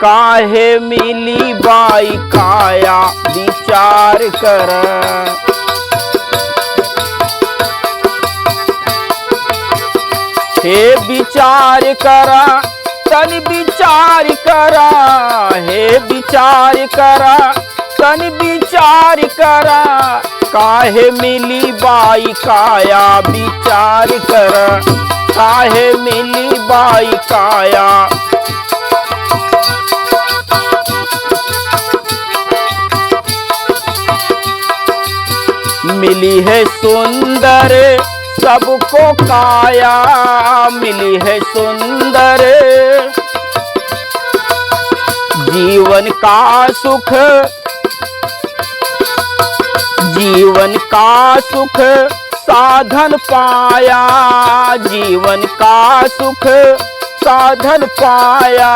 काहे मिली बाई काया विचार कर। हे विचार करा तनि विचार करा, हे विचार करा तनि विचार करा, काहे मिली बाई काया विचार कर, काहे मिली बाई काया। मिली है सुंदर सबको काया, मिली है सुंदर जीवन का सुख, जीवन का सुख साधन पाया, जीवन का सुख साधन पाया।